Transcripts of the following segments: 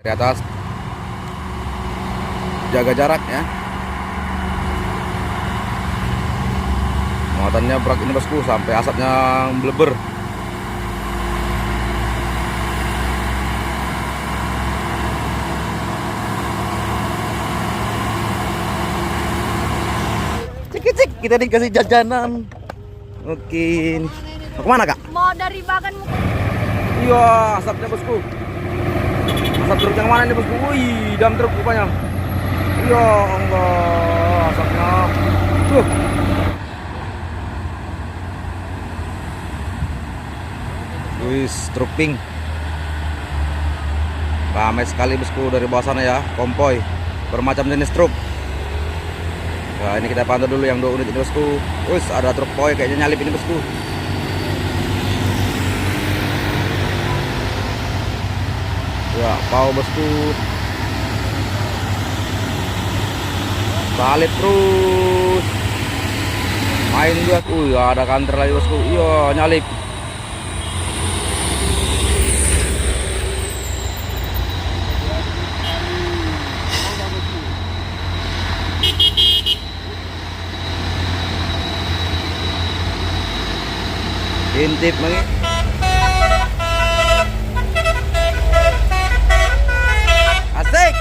Di atas jaga jarak ya. Muatannya berat ini bosku, sampai asapnya bleber. Cik, kita dikasih jajanan. Oke, mau kemana kak? Mau dari Bagan. Iya, asapnya bosku. Asap truk yang mana nih bosku? Wih, dam truk rupanya. Ya Allah, asapnya. Wih, truk pink. Ramai sekali bosku dari bawah sana ya, konvoy bermacam jenis truk. Nah, ini kita pantau dulu yang 2 unit ini bosku. Wih, ada truk boy kayaknya nyalip ini bosku. Ya, pau bosku. Salip terus. Main dia. Ada kantor lagi bosku. Iya, nyalip. Intip lagi. Asik.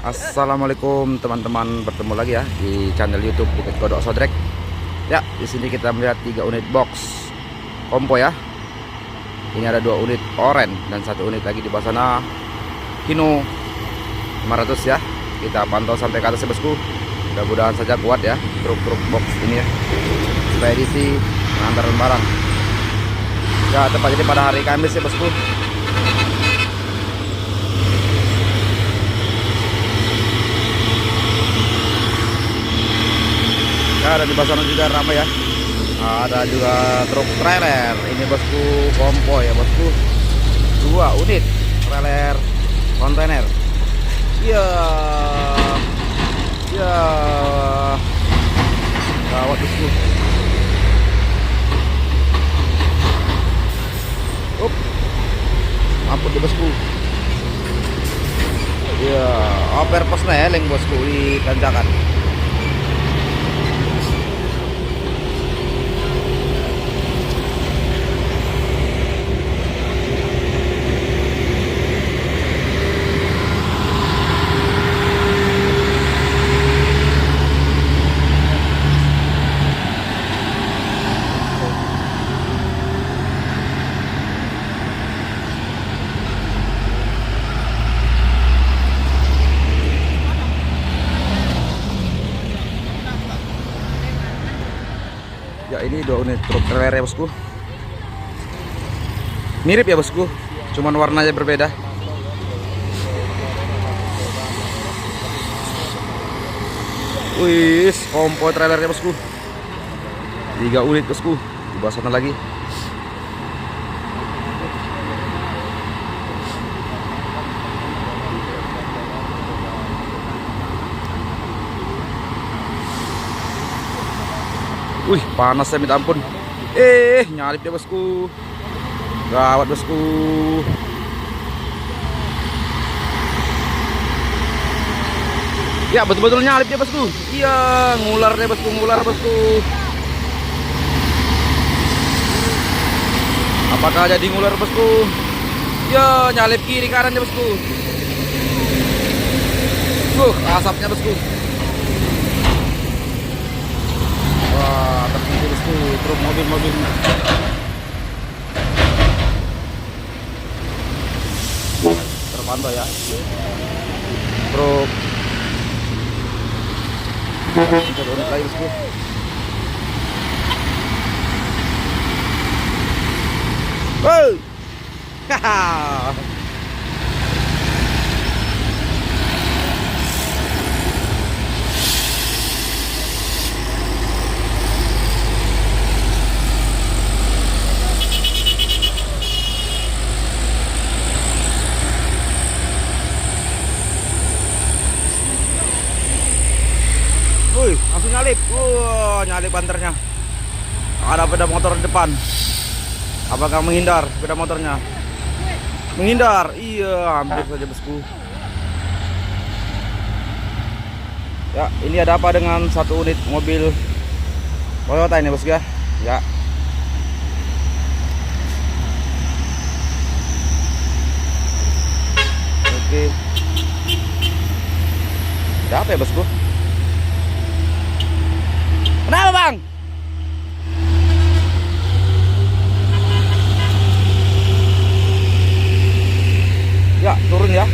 Assalamualaikum teman-teman, bertemu lagi ya di channel YouTube Bukit Kodok Sodrek. Ya, di sini kita melihat 3 unit box kompo ya. Ini ada 2 unit oren dan 1 unit lagi di bawah sana Hino 500 ya. Kita pantau sampai ke atas ya bosku. Mudah-mudahan saja kuat ya truk-truk box ini ya, supaya diisi mengantarkan barang. Ya, tepat jadi pada hari Kamis ya bosku. Ya, ada di bawah sana juga ramai ya. Ada juga truk trailer. Ini bosku konvoy ya bosku. 2 unit trailer kontainer. Ya, ya, gawat bosku. Ampun di bosku. Ya, oper pos neleng bosku di tanjakan. Ya, ini 2 unit truk trailer ya bosku. Mirip ya bosku, cuman warnanya berbeda. Wih, kompo trailer ya bosku. 3 unit bosku. Di bawah sana lagi. Wih, panas saya minta ampun. Nyalip dia bosku. Gawat bosku. Ya, betul-betul nyalip dia bosku. Iya, ngular dia bosku, ngular bosku. Apakah jadi ngular bosku? Ya, nyalip kiri kanan dia bosku. Asapnya bosku. Wah, terjadi bosku, truk mobil-mobil. Terpantau ya. Truk. Kita unit lagi bosku. Wow. Haha. Langsung nyalip. Nyalip banternya. Ada sepeda motor di depan. Apakah menghindar sepeda motornya? Menghindar. Iya, hampir saja bosku. Ya, ini ada apa dengan satu unit mobil Toyota ini bosku ya? Ya. Oke. Ada apa ya bosku? Kenapa bang? Ya turun ya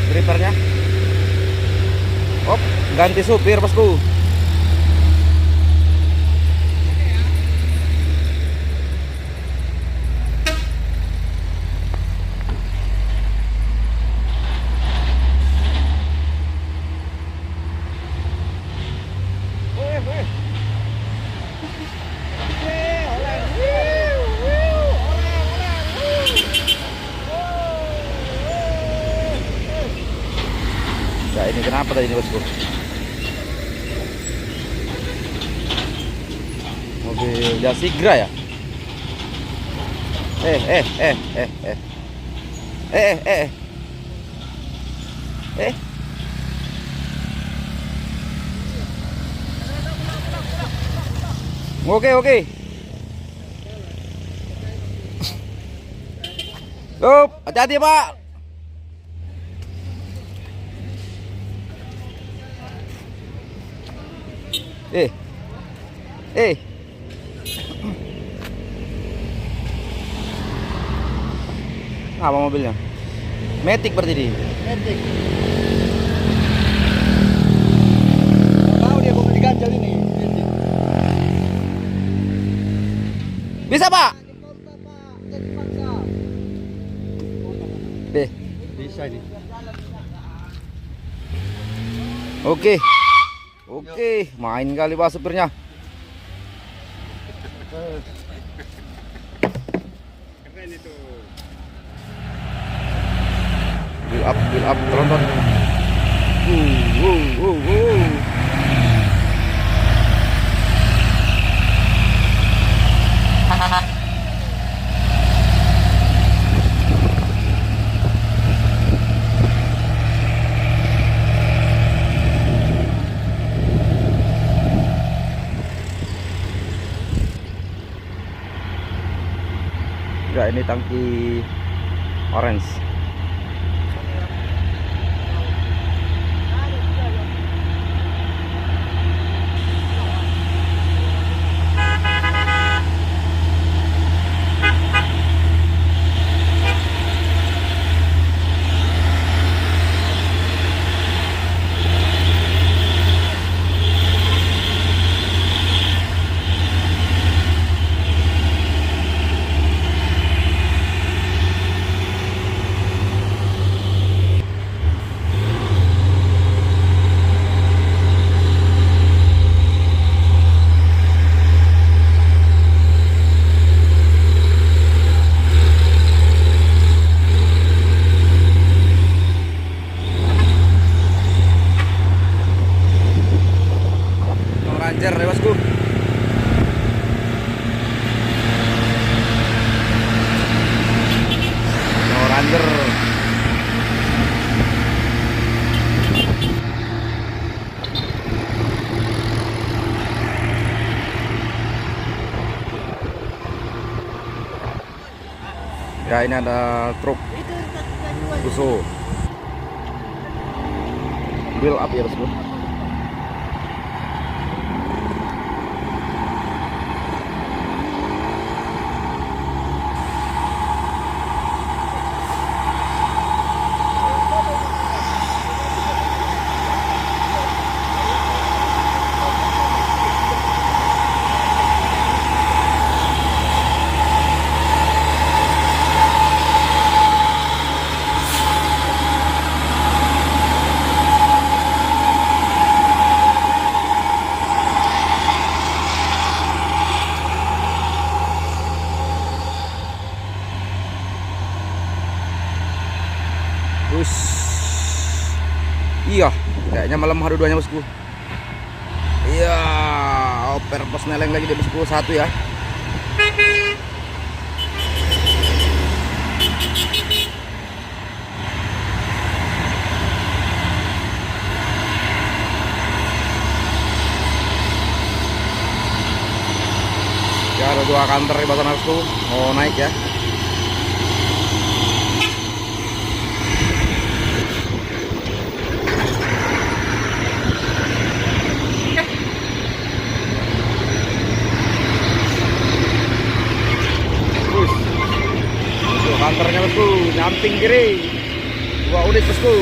drivernya. Op, ganti supir bosku. Ya ini kenapa tadi ini bosku? Mobil Jasigra ya? Oke. Up, hati-hati Pak. Apa mobilnya? Matic berarti di. Matic. Tahu dia mau diganjal ini. Matic. Bisa Pak? Deh. Bisa ini. Oke, main kali Pak supirnya. Keren itu. Build up, tonton. Enggak, ini tangki orange. Ranger ya bosku. Ranger. Ya ini ada truk Fuso. Build up ya bosku. Iya, kayaknya melemah dua-duanya bosku. Iya, oper pesneleng lagi di bosku satu ya. Ya ada 2 kantor di Basarnasku mau naik ya. Kantornya bosku, nyamping kiri 2 unit bosku.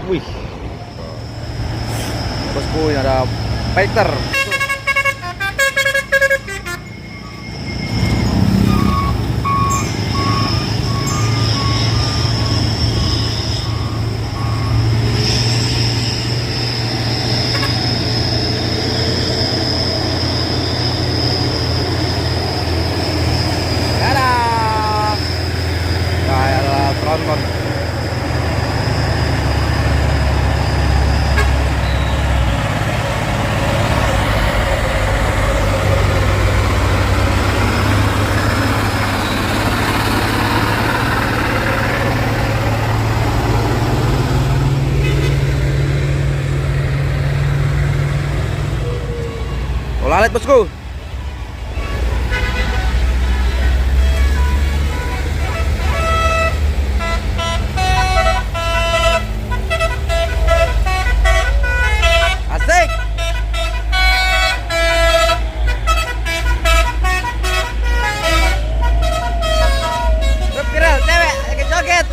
Wih, bosku ini ada Fighter. Dadah, kayak tronton. Lalit bosku. Asik. Viral cewek lagi joget.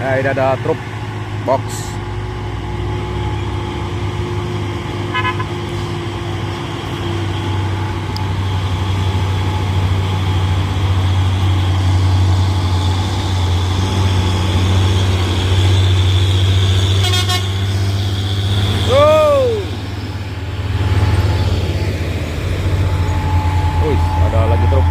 Nah, ini ada truk box. Wih, ada lagi truk.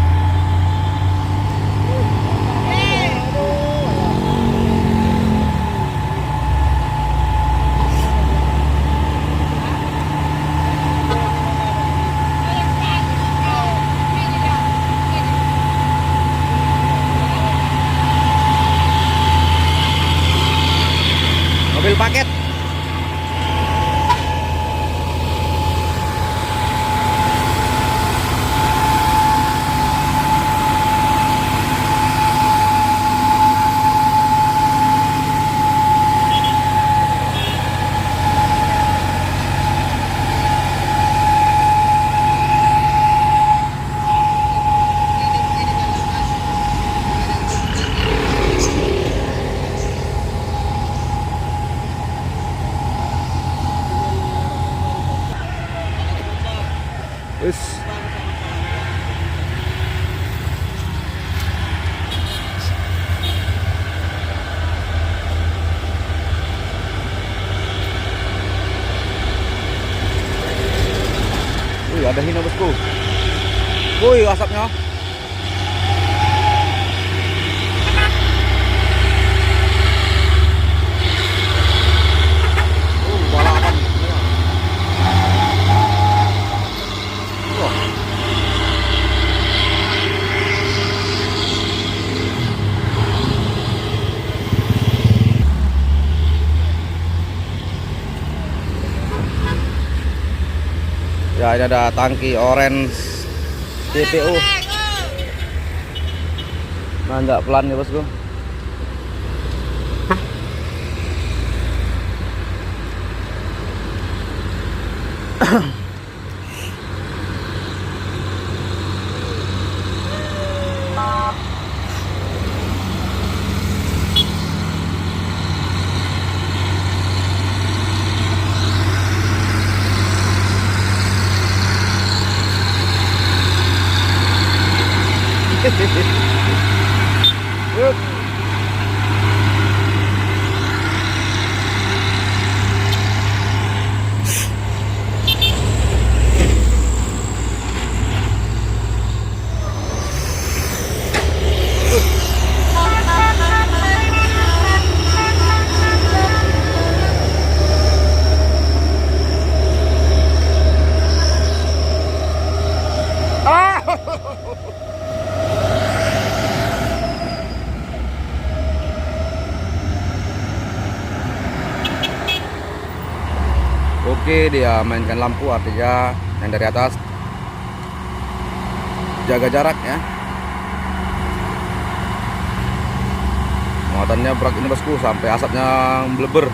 Mobil paket. Wis. Wih, ada hina bosku. Wih, asapnya. Balapan. Ya, ini ada tangki orange TPU. Nanjak pelan ya bosku. Yuk. Oke, dia mainkan lampu, artinya yang dari atas jaga jarak ya. Muatannya berat ini bosku, sampai asapnya meleber.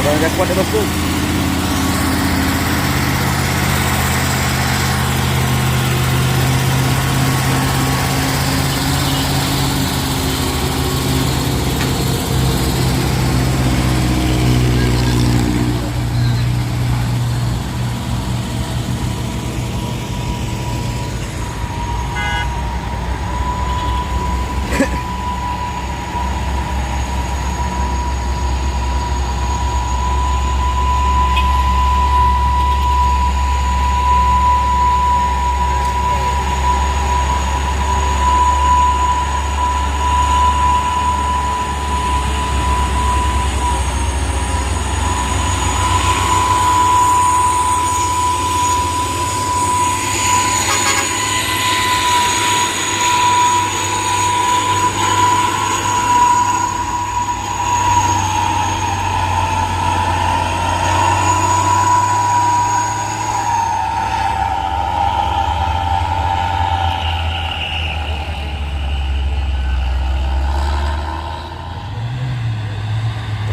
Udah kuat ya bosku.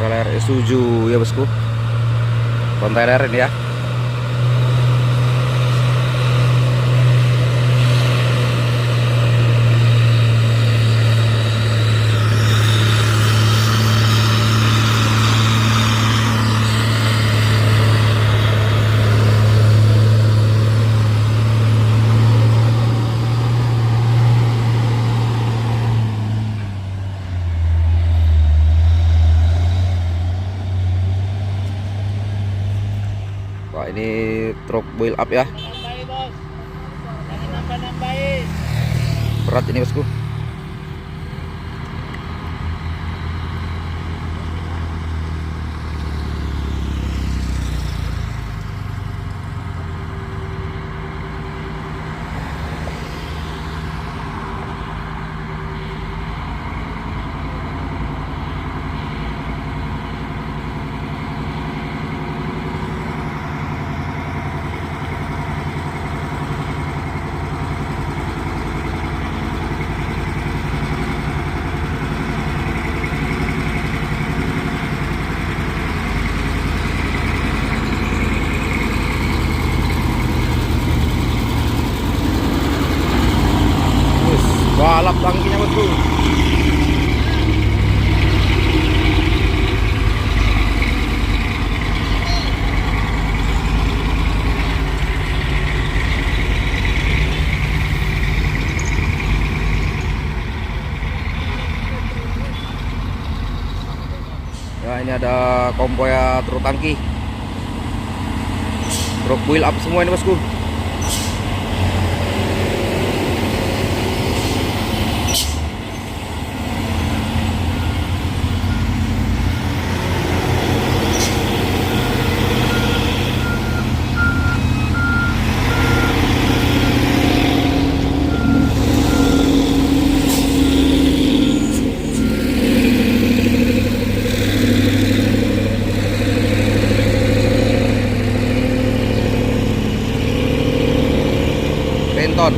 Trailer Isuzu ya bosku, kontainer ini ya. Wah, ini truk build up ya. Nambahin bos. Jangan nambahin. Berat ini bosku. Balap tangkinya bosku. Ya, ini ada konvoy truk tangki, truk wheel up semua ini bosku. Kenton.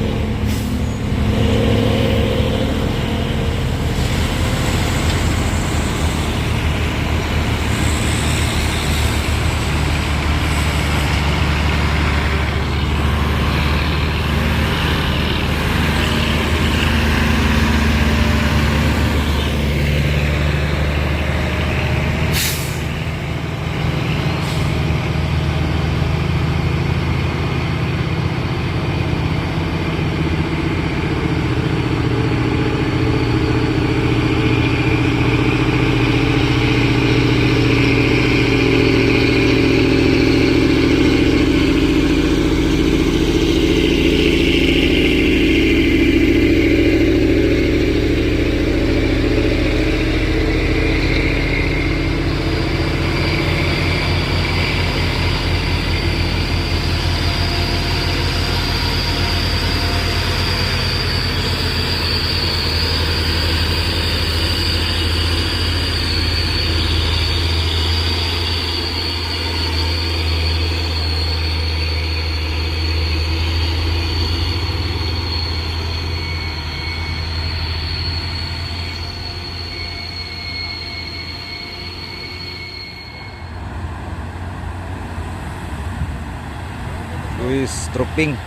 Wis, truk pink.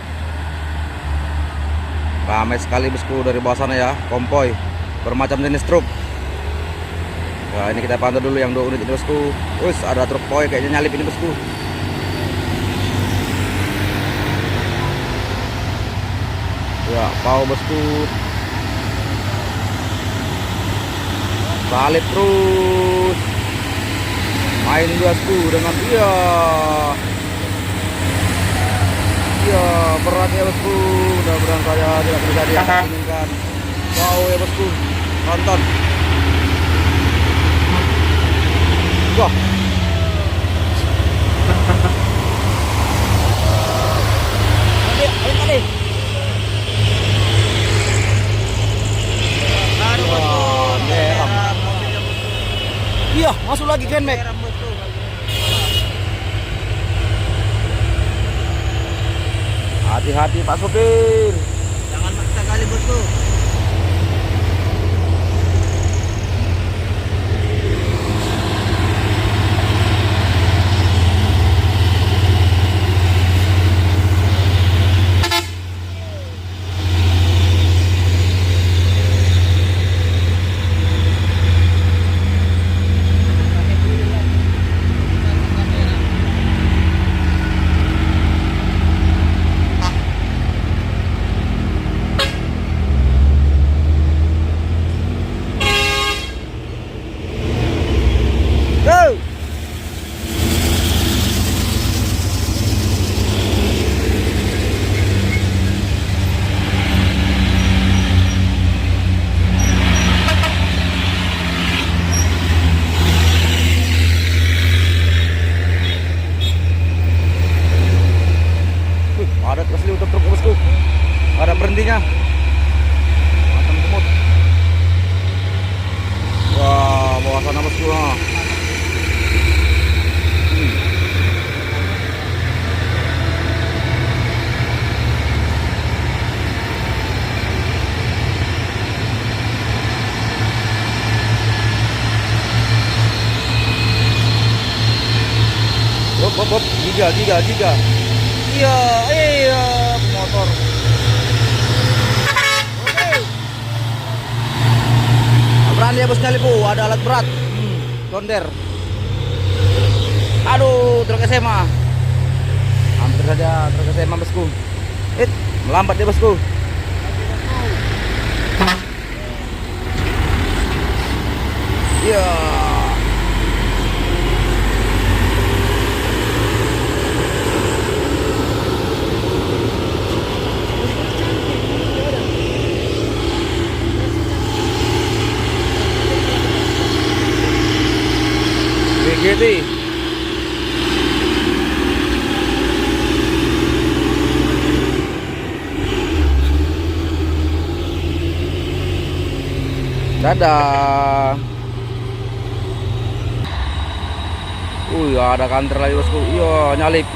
Ramai sekali bosku dari bawah sana ya, konvoy bermacam jenis truk. Nah, ini kita pantau dulu yang 2 unit ini bosku. Wis, ada truk koi kayaknya nyalip ini bosku. Ya, pau bosku. Salip terus. Main bosku dengan iya. Iya, berat ya bosku. Mudah-mudahan saya tidak terjadi yang saya inginkan. Wow ya bosku, tonton. Wah. Kali. Iya, masuk lagi Grand Max. Hati-hati Pak Sopir. Jangan maksa kali bosku. Padat asli untuk truk bosku. Ada berhentinya. Macam semut. Wah, bawah sana bosku. Hop, giga. Iya, motor. Oke. Berani ya bos kali bu, ada alat berat. Konder. Aduh, truk SMA. Hampir saja truk SMA bosku. Melambat dia bosku. Iya. BGT. Dadah. Ada kantor lagi bosku. Iya, nyalip.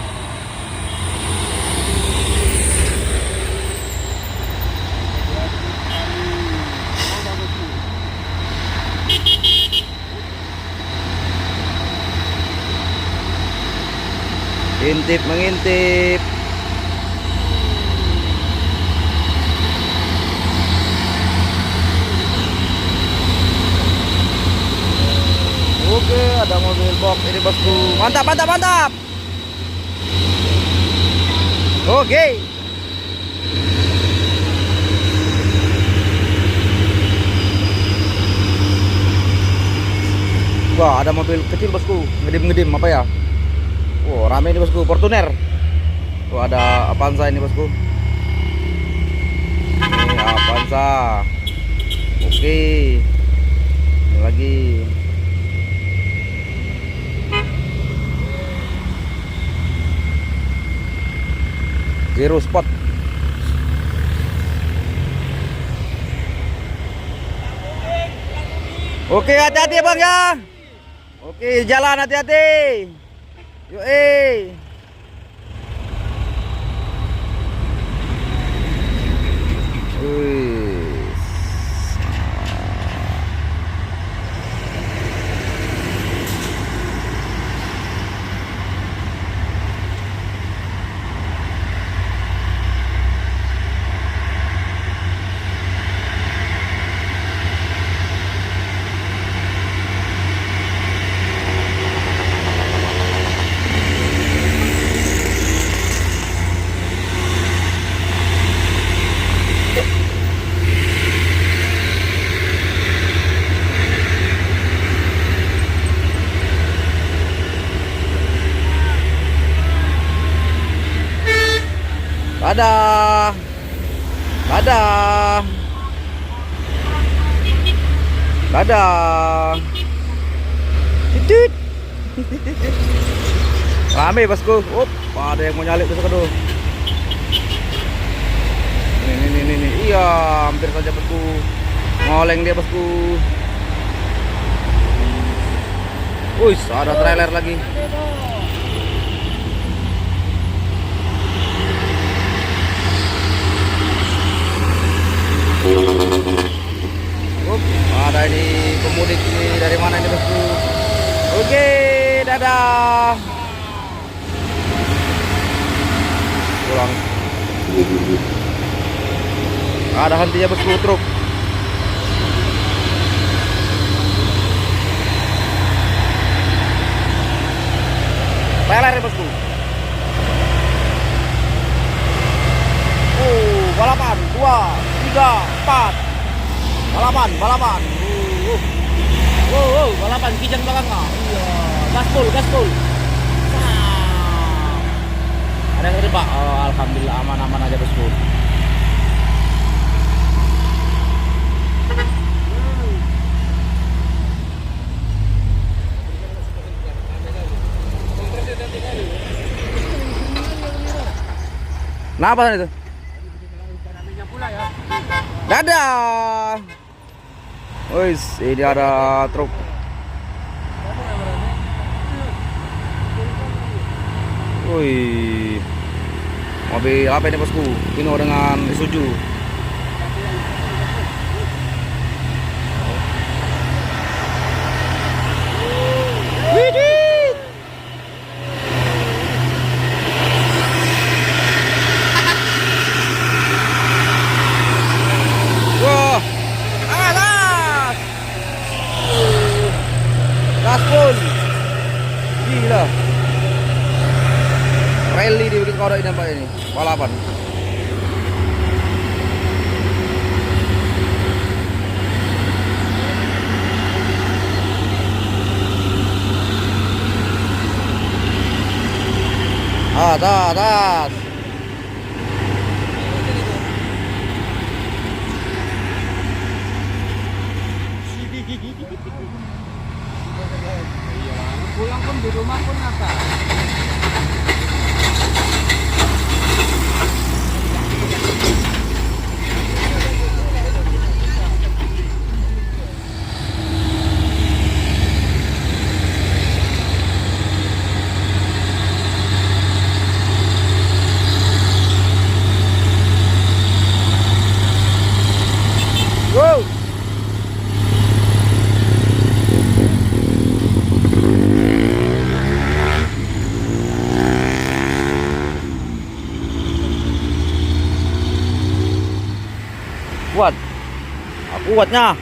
Mengintip, mengintip. Oke, ada mobil box ini bosku. Mantap, mantap, mantap. Oke. Wah, ada mobil kecil bosku. Ngedim-ngedim apa ya? Wow, rame ini bosku. Fortuner. Wah, ada Avanza ini bosku. Ini Avanza. Oke. Ini lagi. Zero spot. Oke, hati-hati ya bang ya. Oke, jalan hati-hati. Yuk, Wih. Dadah. Dadah. Dadah. Tidit. Rame bosku. Ada yang mau nyalip besok aduh. Nih. Iya, hampir saja bosku. Ngoleng dia bosku. Wih, ada trailer lagi. Ada ini pemudik ini dari mana ini bosku? Oke, dadah. Pulang. Ada hentinya bosku truk. Trailer ya bosku. Balapan 2, 3, 4. Balapan. Balapan kijang belakang. Iya, gaspol. Ada yang tadi Pak. Oh, alhamdulillah aman aja bosku. Nah, apa itu? Dadah. Wis, ini ada truk. Wih. Mobil apa ini bosku? Pino dengan Isuzu. Widih. Wah. Alas. Gaspol. Gila. Rally dibikin kodok ini apa ini? Balapan. Atas. Pulang pun di rumah pun apa? Kuat. Kuatnya.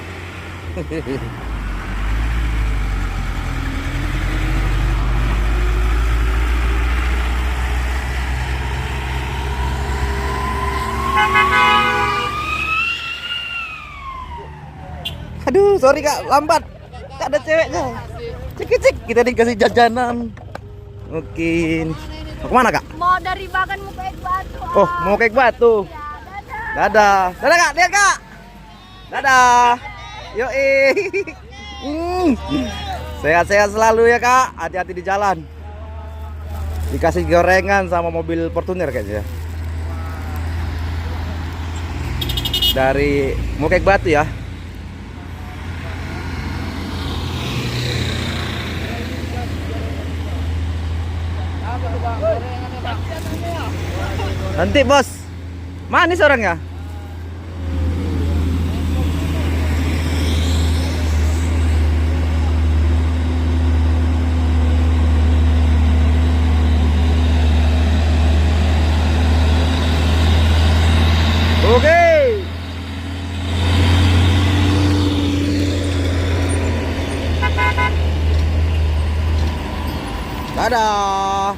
Aduh, sorry Kak, lambat. Gak ada ceweknya. Cek, kita dikasih jajanan. Mungkin. Mau kemana Kak? Mau dari Bagan mau ke Ek Batu. Oh, mau ke Ek Batu. Ya, Dadah. Dadah Kak, lihat Kak. Dadah. Yoi. Sehat-sehat selalu ya Kak. Hati-hati di jalan. Dikasih gorengan sama mobil Fortuner kayaknya. Dari mau ke Ek Batu ya. Nanti bos, manis orangnya. Oke. Dadah.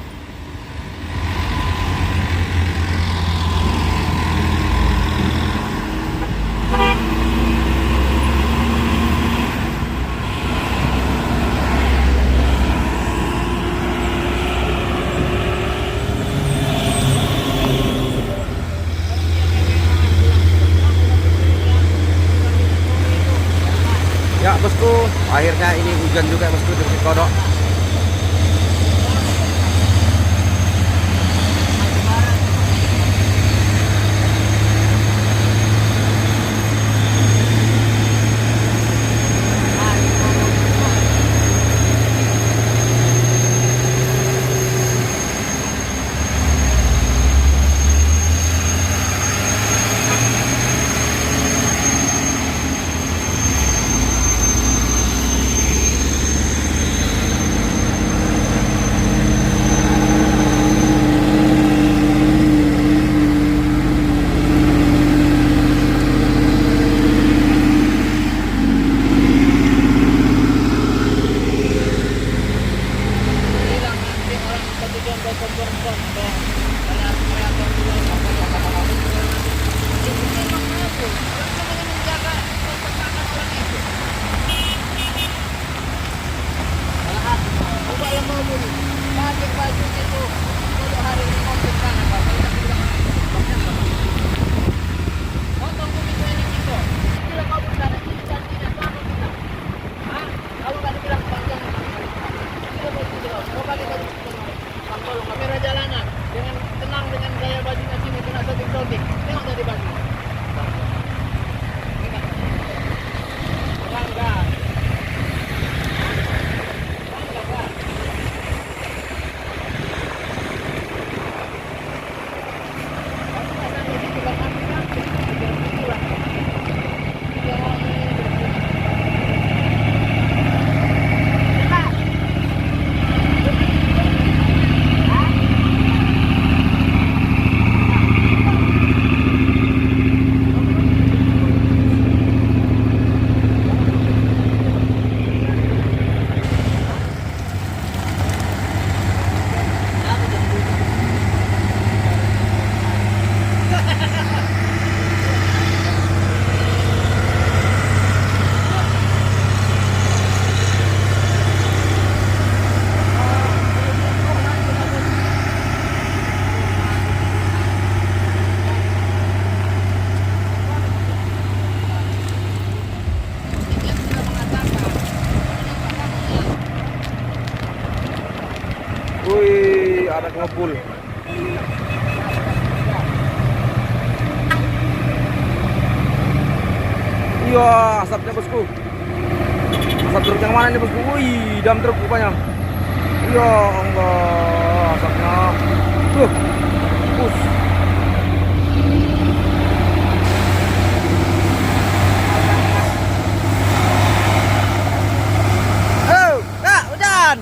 Ya bosku, akhirnya ini hujan juga bosku di Bukit Kodok. Wih, ada ngebul. Iya, asapnya bosku. Asap truk yang mana nih bosku? Wih, dam truk rupanya. Iya, Allah, asapnya. Bus. Oh, Kak, hujan.